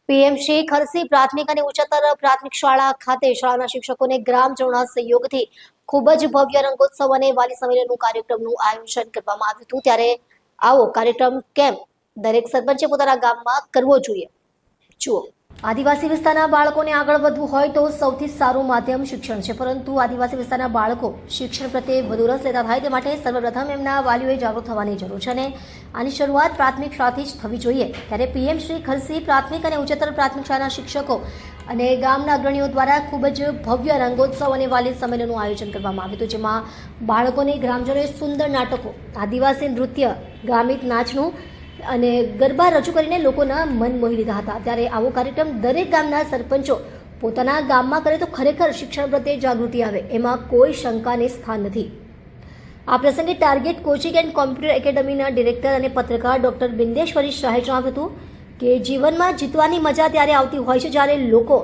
પીએમશ્રી ખરસી પ્રાથમિક અને ઉચ્ચતર પ્રાથમિક શાળા ખાતે શાળાના શિક્ષકોને ગ્રામજનોના સહયોગથી ખૂબ જ ભવ્ય રંગોત્સવ અને વાલી સંમેલનનું કાર્યક્રમનું આયોજન કરવામાં આવ્યું હતું। ત્યારે આવો કાર્યક્રમ કેમ દરેક સરપંચે પોતાના ગામમાં કરવો જોઈએ, જુઓ। આદિવાસી વિસ્તારના બાળકોને આગળ વધવું હોય તો સૌથી સારું માધ્યમ શિક્ષણ છે, પરંતુ આદિવાસી વિસ્તારના બાળકો શિક્ષણ પ્રત્યે વધુ રસ લેતા થાય તે માટે સર્વપ્રથમ એમના વાલીઓએ જાગૃત થવાની જરૂર છે અને આની શરૂઆત પ્રાથમિક શાળાથી જ થવી જોઈએ। ત્યારે પીએમ શ્રી ખરસી પ્રાથમિક અને ઉચ્ચતર પ્રાથમિક શાળાના શિક્ષકો અને ગામના અગ્રણીઓ દ્વારા ખૂબ જ ભવ્ય રંગોત્સવ અને વાલી સંમેલનનું આયોજન કરવામાં આવ્યું હતું, જેમાં બાળકોને ગ્રામજનોએ સુંદર નાટકો, આદિવાસી નૃત્ય, ગ્રામિક નાચનું અને ગરબા રજૂ કરીને લોકોના મન મોહી લીધા હતા। ત્યારે આવો કાર્યક્રમ દરેક ગામના સરપંચો પોતાના ગામમાં કરે તો ખરેખર શિક્ષણ પ્રત્યે જાગૃતિ આવે, એમાં કોઈ શંકાને સ્થાન નથી। આ પ્રસંગે ટાર્ગેટ કોચિંગ એન્ડ કોમ્પ્યુટર એકેડમીના ડિરેક્ટર અને પત્રકાર ડોક્ટર બિંદેશ્વરી શાહે જણાવ્યું હતું કે જીવનમાં જીતવાની મજા ત્યારે આવતી હોય છે જ્યારે લોકો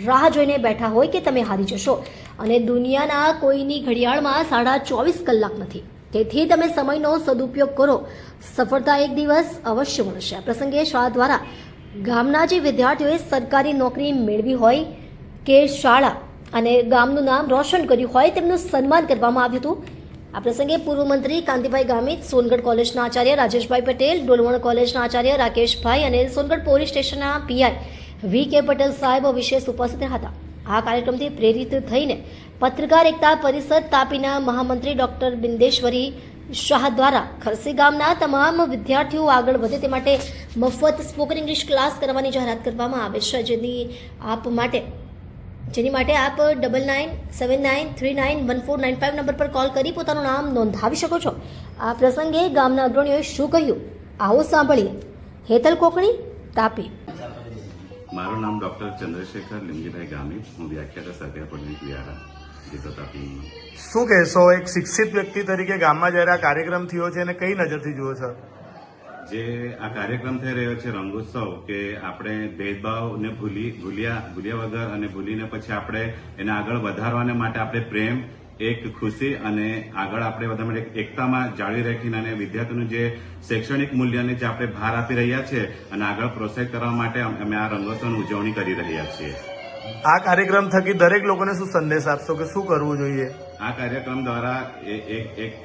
રાહ જોઈને બેઠા હોય કે તમે હારી જશો, અને દુનિયાના કોઈની ઘડિયાળમાં 24.5 કલાક નથી। તેથી તમે સમયનો સદુપયોગ કરો, સફળતા એક દિવસ અવશ્ય મળશે। આ પ્રસંગે શાળા દ્વારા ગામના જે વિદ્યાર્થીઓએ સરકારી નોકરી મેળવી હોય કે શાળા અને ગામનું નામ રોશન કર્યું હોય તેમનું સન્માન કરવામાં આવ્યું હતું। આ પ્રસંગે પૂર્વ મંત્રી કાંતિભાઈ ગામિત, સોનગઢ કોલેજના આચાર્ય રાજેશભાઈ પટેલ, ડોલવણ કોલેજના આચાર્ય રાકેશભાઈ અને સોનગઢ પોલીસ સ્ટેશનના પીઆઈ વી.કે. પટેલ સાહેબ વિશેષ ઉપસ્થિત હતા। આ કાર્યક્રમથી પ્રેરિત થઈને પત્રકાર એકતા પરિષદ તાપીના મહામંત્રી ડોક્ટર બિંદેશ્વરી શાહ દ્વારા ખરસી ગામના તમામ વિદ્યાર્થીઓ આગળ વધે તે માટે મફત સ્પોકન ઇંગ્લિશ ક્લાસ કરવાની જાહેરાત કરવામાં આવે છે, જેની માટે આપ 9979391495 નંબર પર કોલ કરી પોતાનું નામ નોંધાવી શકો છો। આ પ્રસંગે ગામના અગ્રણીઓએ શું કહ્યું, આવો સાંભળીએ। હેતલ કોકણી, તાપી। મારું નામ ડોક્ટર ચંદ્રશેખર લીમજીભાઈ ગામિત, હું વ્યાખ્યાતા સરકારી પદવી વિહારા જીતો તાપી। શું કહેશો, એક શિક્ષિત વ્યક્તિ તરીકે ગામમાં જ્યારે આ કાર્યક્રમ થયો છે અને કઈ નજરથી જુઓ છો? જે આ કાર્યક્રમ થઈ રહ્યો છે રંગોત્સવ, કે આપણે ભેદભાવને ભૂલ્યા વગર અને ભૂલીને પછી આપણે એને આગળ વધારવાને માટે આપણે પ્રેમ, એક ખુશી અને આગળ આપણે બધા માટે એકતામાં જાળવી રાખીને અને વિદ્યાર્થીઓનું જે શૈક્ષણિક મૂલ્યને જે આપણે ભાર આપી રહ્યા છે અને આગળ પ્રોત્સાહિત કરવા માટે અમે આ રંગોત્સવની ઉજવણી કરી રહ્યા છીએ। આ કાર્યક્રમ થકી દરેક લોકોને શું સંદેશ આપશો કે શું કરવું જોઈએ? આ કાર્યક્રમ દ્વારા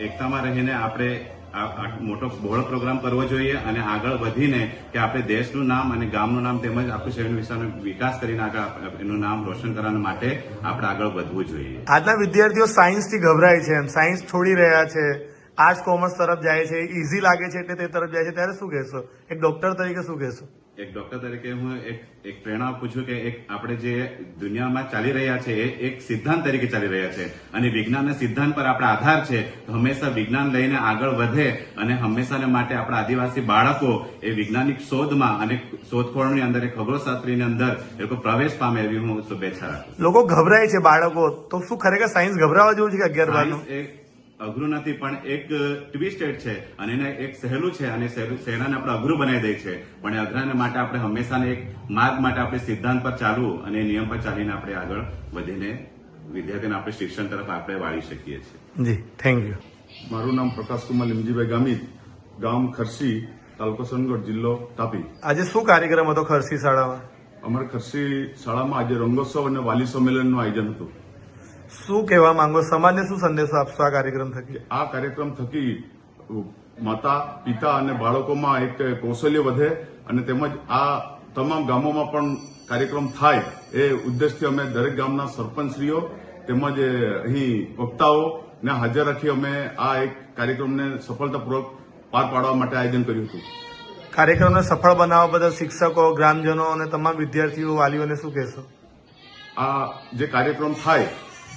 એકતામાં રહીને આપણે આ મોટો બહોળો પ્રોગ્રામ કરવો જોઈએ અને આગળ વધીને કે આપણે દેશનું નામ અને ગામનું નામ તેમજ આપણું શહેરનો વિસ્તારનો વિકાસ કરીને આગળ એનું નામ રોશન કરવા માટે આપણે આગળ વધવું જોઈએ। આજના વિદ્યાર્થીઓ સાયન્સથી ગભરાય છે, સાયન્સ છોડી રહ્યા છે, આર્ટ્સ કોમર્સ તરફ જાય છે, ઇઝી લાગે છે એટલે તે તરફ જાય છે, ત્યારે શું કહેશો? એક ડોક્ટર તરીકે શું કહેશો? એક ડોક્ટર તરીકે હું એક પ્રેરણા આપું છું કે આપણે જે દુનિયામાં ચાલી રહ્યા છે એ એક સિદ્ધાંત તરીકે ચાલી રહ્યા છે અને વિજ્ઞાનના સિદ્ધાંત પર આપણા આધાર છે, તો હંમેશા વિજ્ઞાન લઈને આગળ વધે અને હંમેશાને માટે આપણા આદિવાસી બાળકો એ વૈજ્ઞાનિક શોધમાં અને શોધખોળની અંદર એ ખગોળશાસ્ત્રીની અંદર એ લોકો પ્રવેશ પામે એવી હું શુભેચ્છા રાખું। લોકો ગભરાય છે બાળકો, તો શું ખરેખર સાયન્સ ગભરાવા જેવું છે કે 11 અઘરું નથી, પણ એક ટ્વિસ્ટેડ છે અને એને એક સહેલું છે અને સહેલાને આપણે અઘરું બનાવી દે છે, પણ એ અઘરાને માટે આપણે હંમેશાને એક માર્ગ માટે આપણે સિદ્ધાંત પર ચાલવું અને નિયમ પર ચાલીને આપણે આગળ વધીને વિદ્યાર્થીઓને આપણે શિક્ષણ તરફ આપણે વાળી શકીએ છીએ। જી, થેન્ક યુ। મારું નામ પ્રકાશકુમાર લીમજીભાઈ ગામિત, ગામ ખરસી, તાલુકો સોનગઢ, જિલ્લો તાપી। આજે શું કાર્યક્રમ હતો ખરસી શાળામાં? અમારા ખરસી શાળામાં આજે રંગોત્સવ અને વાલી સંમેલનનું આયોજન હતું। શું કહેવા માંગો, સમાજને શું સંદેશો આપશો આ કાર્યક્રમ થકી? આ કાર્યક્રમ થકી માતા પિતા અને બાળકોમાં એક કૌશલ્ય વધે અને તેમજ આ તમામ ગામોમાં પણ કાર્યક્રમ થાય એ ઉદ્દેશથી અમે દરેક ગામના સરપંચશ્રીઓ તેમજ અહીં વક્તાઓને હાજર રાખી અમે આ એક કાર્યક્રમને સફળતાપૂર્વક પાર પાડવા માટે આયોજન કર્યું હતું। કાર્યક્રમને સફળ બનાવવા બદલ શિક્ષકો, ગ્રામજનો અને તમામ વિદ્યાર્થીઓ, વાલીઓને શું કહેશો? આ જે કાર્યક્રમ થાય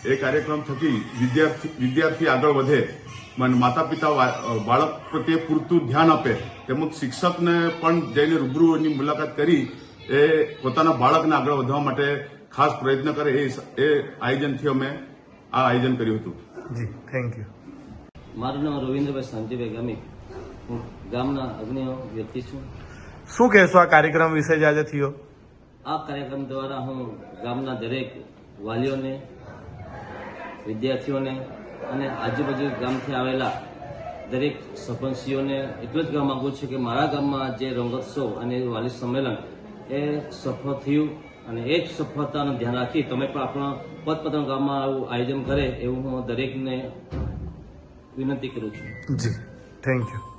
એ કાર્યક્રમ થકી વિદ્યાર્થી આગળ વધે, માતા પિતા બાળક પ્રત્યે પૂરતું ધ્યાન આપે, તેમજ શિક્ષકને પણ જઈને રૂબરૂની મુલાકાત કરી એ પોતાના બાળકને આગળ વધવા માટે ખાસ પ્રયત્ન કરે એ આયોજનથી અમે આ આયોજન કર્યું હતું। જી, થેન્ક યુ। મારું નામ રવિન્દ્રભાઈ શાંતિભાઈ ગામિત, હું ગામના અગ્રણી વ્યક્તિ છું। શું કહેશો આ કાર્યક્રમ વિશે જે આજે થયો? આ કાર્યક્રમ દ્વારા હું ગામના દરેક વાલીઓને, વિદ્યાર્થીઓને અને આજુબાજુ ગામથી આવેલા દરેક સરપંચીઓને એટલું જ કહેવા માંગુ છું કે મારા ગામમાં જે રંગોત્સવ અને વાલી સંમેલન એ સફળ થયું અને એ જ સફળતાનું ધ્યાન રાખી તમે પણ આપણા પોતપોતાના ગામમાં આવું આયોજન કરે એવું હું દરેકને વિનંતી કરું છું. જી, થેન્ક યુ.